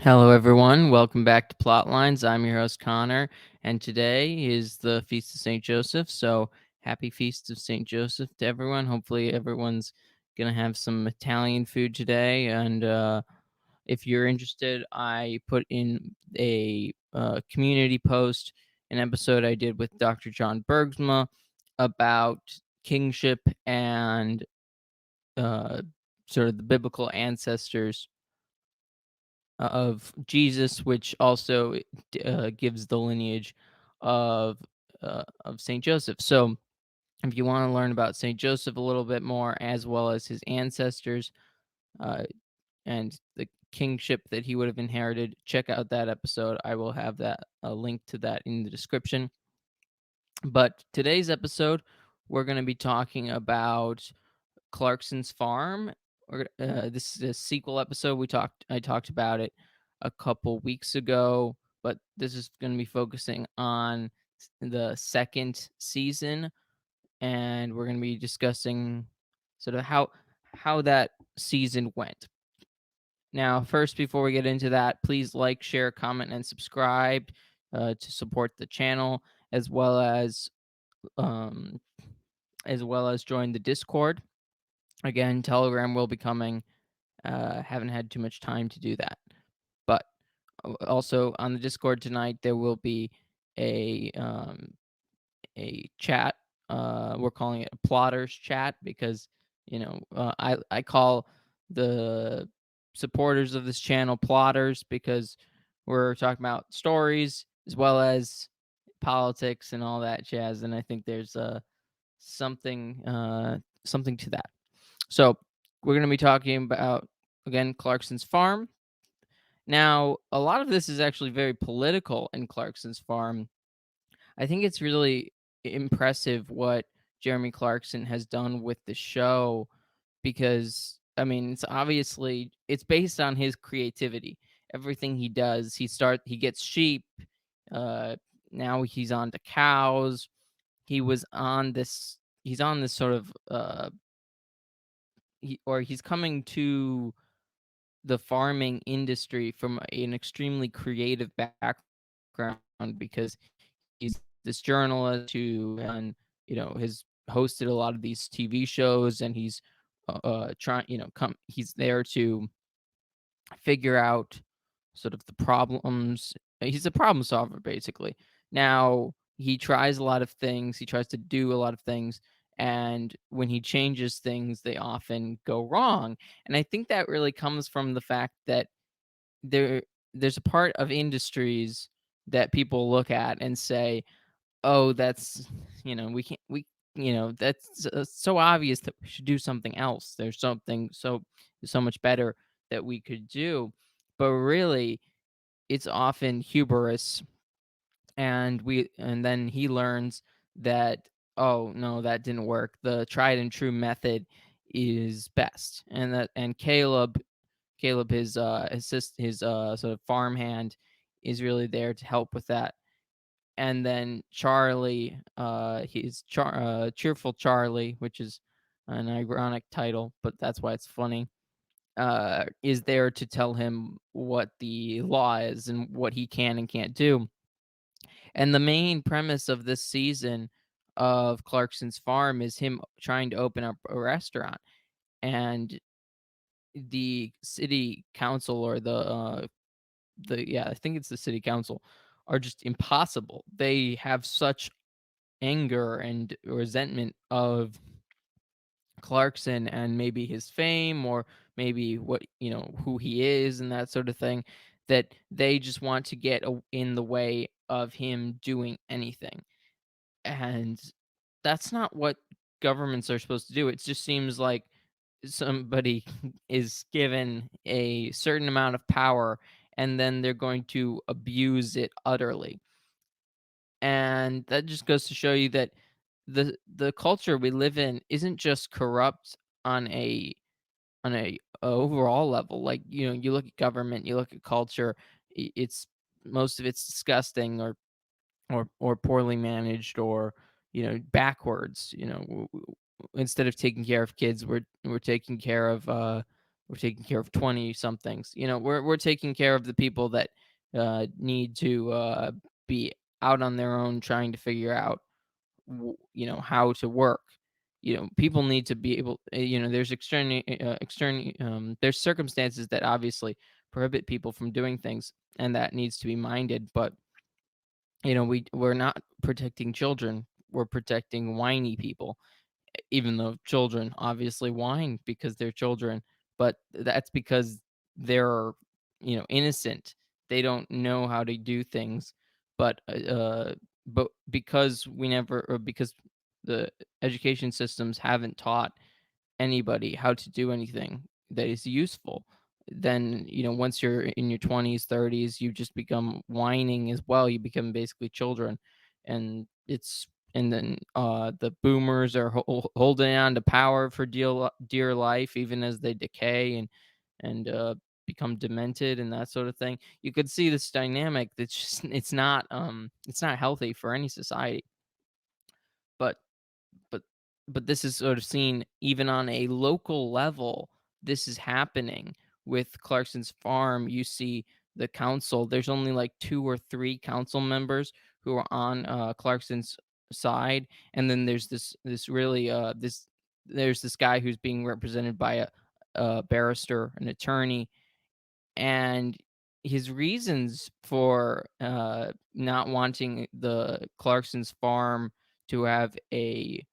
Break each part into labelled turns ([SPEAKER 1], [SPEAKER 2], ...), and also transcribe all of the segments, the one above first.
[SPEAKER 1] Hello, everyone. Welcome back to Plotlines. I'm your host, Connor, and today is the Feast of St. Joseph. So, happy Feast of St. Joseph to everyone. Hopefully, everyone's going to have some Italian food today. And if you're interested, I put in a community post, an episode I did with Dr. John Bergsma about kingship and uh, sort of the biblical ancestors of Jesus, which also gives the lineage of Saint Joseph. So, if you want to learn about Saint Joseph a little bit more, as well as his ancestors uh, and the kingship that he would have inherited, check out that episode. I will have that a link to that in the description. But today's episode, we're going to be talking about Clarkson's Farm. This is a sequel episode. I talked about it a couple weeks ago, but this is going to be focusing on the second season, and we're going to be discussing sort of how that season went. Now, first, before we get into that, please like, share, comment, and subscribe to support the channel, as well um, as well as join the Discord. Again, Telegram will be coming. Haven't had too much time to do that. But also on the Discord tonight, there will be a chat. We're calling it a plotters chat because I call the supporters of this channel plotters because we're talking about stories as well as politics and all that jazz, and I think there's something to that. So we're going to be talking about, again, Clarkson's Farm. Now, a lot of this is actually very political in Clarkson's Farm. I think it's really impressive what Jeremy Clarkson has done with the show because, I mean, it's based on his creativity. Everything he does, he gets sheep. Uh, Now he's on to cows. He's on this sort of he's coming to the farming industry from an extremely creative background because he's this journalist who has hosted a lot of these TV shows, and he's trying he's there to figure out sort of the problems. He's a problem solver, basically. Now, he tries a lot of things, he tries to do a lot of things, and when he changes things, they often go wrong. And I think that really comes from the fact that there there's a part of industries that people look at and say, "Oh, that's we can't we that's so obvious that we should do something else. There's something so much better that we could do." But really, it's often hubris, and then he learns that, oh no, that didn't work. The tried and true method is best. And Caleb, his sort of farmhand, is really there to help with that. And then Charlie, Cheerful Charlie, which is an ironic title, but that's why it's funny, is there to tell him what the law is and what he can and can't do. And the main premise of this season of Clarkson's Farm is him trying to open up a restaurant. And the city council, or I think it's the city council, are just impossible. They have such anger and resentment of Clarkson and maybe his fame, or maybe who he is and that sort of thing, that they just want to get in the way of him doing anything. And that's not what governments are supposed to do. It just seems like somebody is given a certain amount of power, and then they're going to abuse it utterly. And that just goes to show you that the culture we live in isn't just corrupt on a overall level. Like, you look at government, you look at culture, it's most of it's disgusting, or poorly managed, or backwards. Instead of taking care of kids, we're taking care of we're taking care of 20 somethings. We're taking care of the people that need to be out on their own trying to figure out how to work. People need to be able, there's there's circumstances that obviously prohibit people from doing things, and that needs to be minded. But we're not protecting children, we're protecting whiny people, even though children obviously whine because they're children, but that's because they're, innocent. They don't know how to do things, but because we never, or because the education systems haven't taught anybody how to do anything that is useful, then once you're in your 20s 30s, you just become whining as well. You become basically children. And then the boomers are holding on to power for dear life, even as they decay and become demented and that sort of thing. You could see this dynamic that's just it's not healthy for any society. But but but this is sort of seen even on a local level. This is happening with Clarkson's farm. You see the council. There's only like two or three council members who are on Clarkson's side, and then there's really this there's this guy who's being represented by a barrister, an attorney, and his reasons for not wanting the Clarkson's farm to have a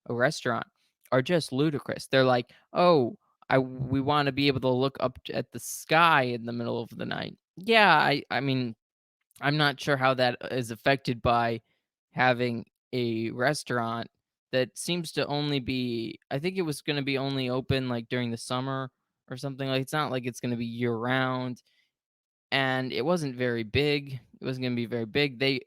[SPEAKER 1] restaurant are just ludicrous. They're like, "Oh, I we want to be able to look up at the sky in the middle of the night." Yeah, I mean, I'm not sure how that is affected by having a restaurant that seems to only be, I think it was going to be only open like during the summer or something. Like, it's not like it's going to be year round, and it wasn't very big. It wasn't gonna be very big. The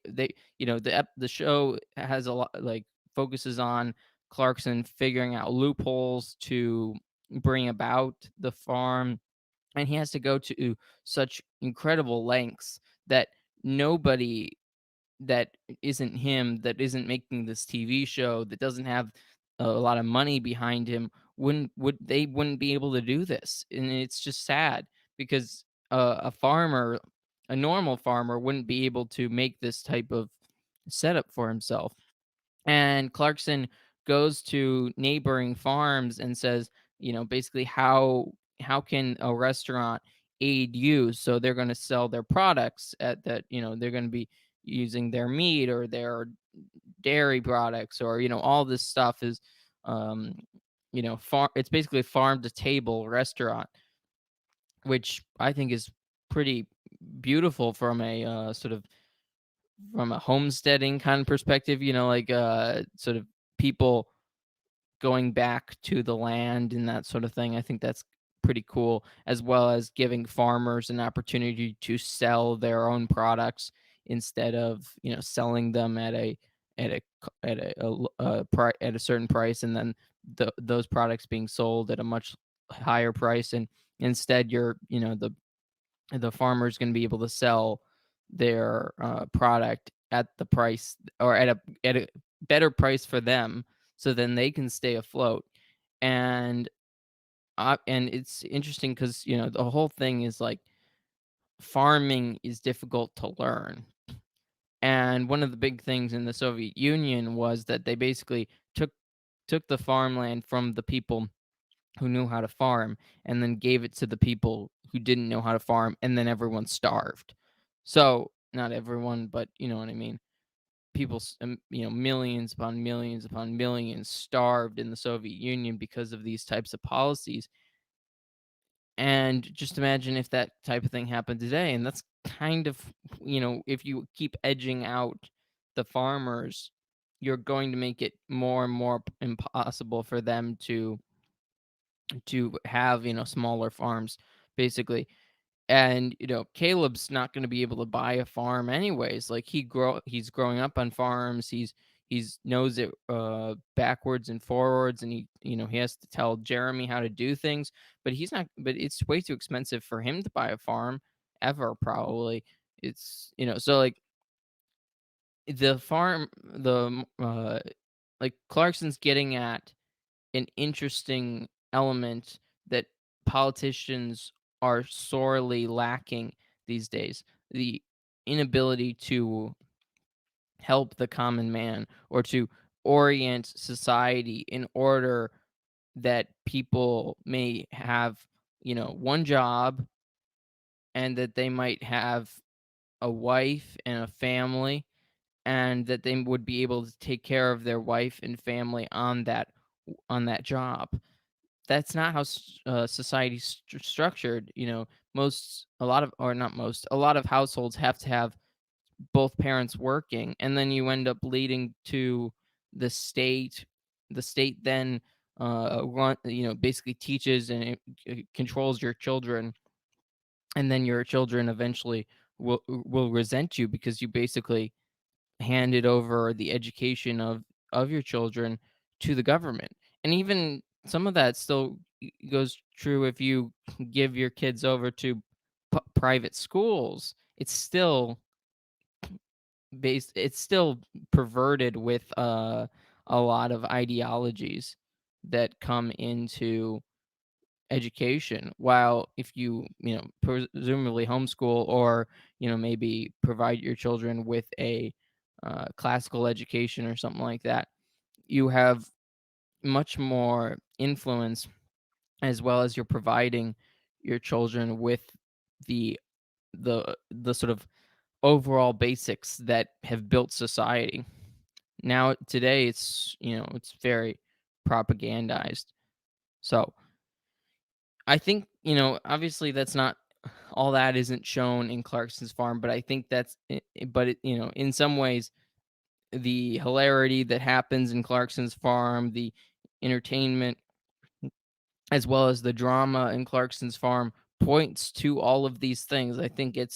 [SPEAKER 1] show has a lot, like, focuses on Clarkson figuring out loopholes to bring about the farm, and he has to go to such incredible lengths that nobody that isn't him, that isn't making this TV show, that doesn't have a lot of money behind him, wouldn't be able to do this. And it's just sad because a normal farmer, wouldn't be able to make this type of setup for himself. And Clarkson goes to neighboring farms and says, basically, how can a restaurant aid you? So they're going to sell their products at that, they're going to be using their meat or their dairy products, or all this stuff is um it's basically a farm to table restaurant, which I think is pretty beautiful from a sort of from a homesteading kind of perspective, like sort of people going back to the land and that sort of thing. I think that's pretty cool, as well as giving farmers an opportunity to sell their own products instead of, selling them at a at a certain price, and then those products being sold at a much higher price. And instead, the farmer is going to be able to sell their product at the price, or at a better price for them, so then they can stay afloat. And and it's interesting because the whole thing is like, farming is difficult to learn. And one of the big things in the Soviet Union was that they basically took the farmland from the people who knew how to farm, and then gave it to the people who didn't know how to farm, and then everyone starved. So, not everyone, but you know what I mean. Millions upon millions upon millions starved in the Soviet Union because of these types of policies. And just imagine if that type of thing happened today. And that's kind of, if you keep edging out the farmers, you're going to make it more and more impossible for them to have, smaller farms, basically. And Caleb's not going to be able to buy a farm anyways. Like, he's growing up on farms. He's knows it backwards and forwards, and he has to tell Jeremy how to do things. But he's not but it's way too expensive for him to buy a farm, ever, probably. It's so, like, the farm the like, Clarkson's getting at an interesting element that politicians are sorely lacking these days. The inability to help the common man or to orient society in order that people may have, one job, and that they might have a wife and a family, and that they would be able to take care of their wife and family on that job. That's not how society's structured. Most a lot of or not most a lot of households have to have both parents working, and then you end up leading to the state. The state then basically teaches and controls your children, and then your children eventually will resent you because you basically handed over the education of your children to the government. And even some of that still goes true if you give your kids over to private schools. It's still perverted with a lot of ideologies that come into education. While if presumably homeschool, or maybe provide your children with a classical education or something like that, you have much more influence, as well as you're providing your children with the sort of overall basics that have built society. Now today it's very propagandized. So I think, obviously that's not all that isn't shown in Clarkson's Farm, but I think but in some ways, the hilarity that happens in Clarkson's Farm, the entertainment, as well as the drama in Clarkson's Farm, points to all of these things. I think it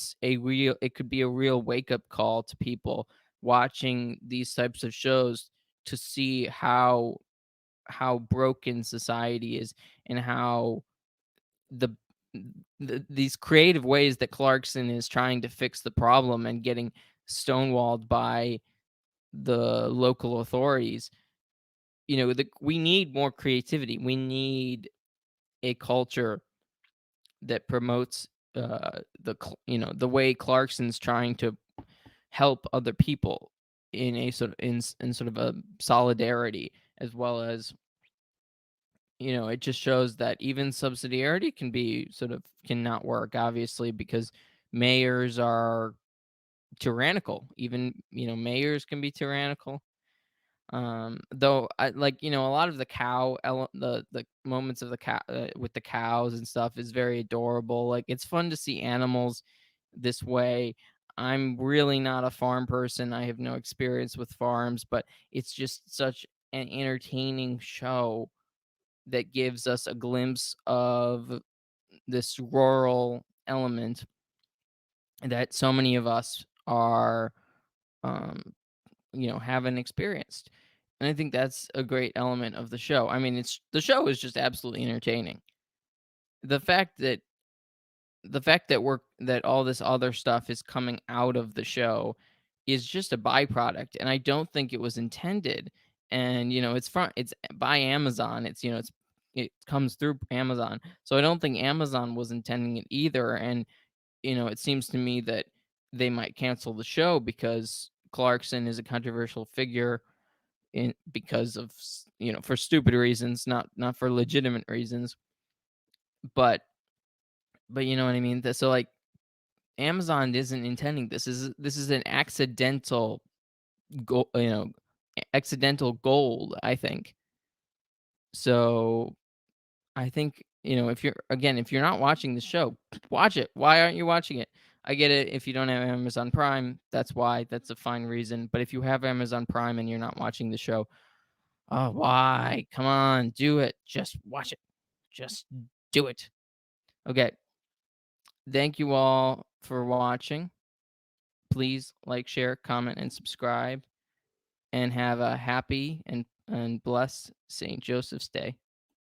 [SPEAKER 1] could be a real wake up call to people watching these types of shows, to see how broken society is, and how the, these creative ways that Clarkson is trying to fix the problem and getting stonewalled by the local authorities. We need more creativity. We need a culture that promotes the way Clarkson's trying to help other people in a sort of in sort of a solidarity, as well as it just shows that even subsidiarity cannot work, obviously, because mayors are tyrannical. Even mayors can be tyrannical. Though I like, a lot of the the moments of the cow, with the cows and stuff, is very adorable. Like, it's fun to see animals this way. I'm really not a farm person. I have no experience with farms, but it's just such an entertaining show that gives us a glimpse of this rural element that so many of us are um haven't experienced. And I think that's a great element of the show. I mean, the show is just absolutely entertaining. The fact that that all this other stuff is coming out of the show is just a byproduct, and I don't think it was intended. And it's by Amazon. It comes through Amazon. So I don't think Amazon was intending it either. And it seems to me that they might cancel the show because Clarkson is a controversial figure, because of for stupid reasons, not for legitimate reasons. But you know what I mean. So, like, Amazon isn't intending this is an accidental go you know accidental gold, I think. So I think, if you're not watching the show, watch it. Why aren't you watching it? I get it. If you don't have Amazon Prime, that's why. That's a fine reason. But if you have Amazon Prime and you're not watching the show, oh, why? Come on, do it. Just watch it. Just do it. Okay. Thank you all for watching. Please like, share, comment, and subscribe. And have a happy and blessed St. Joseph's Day.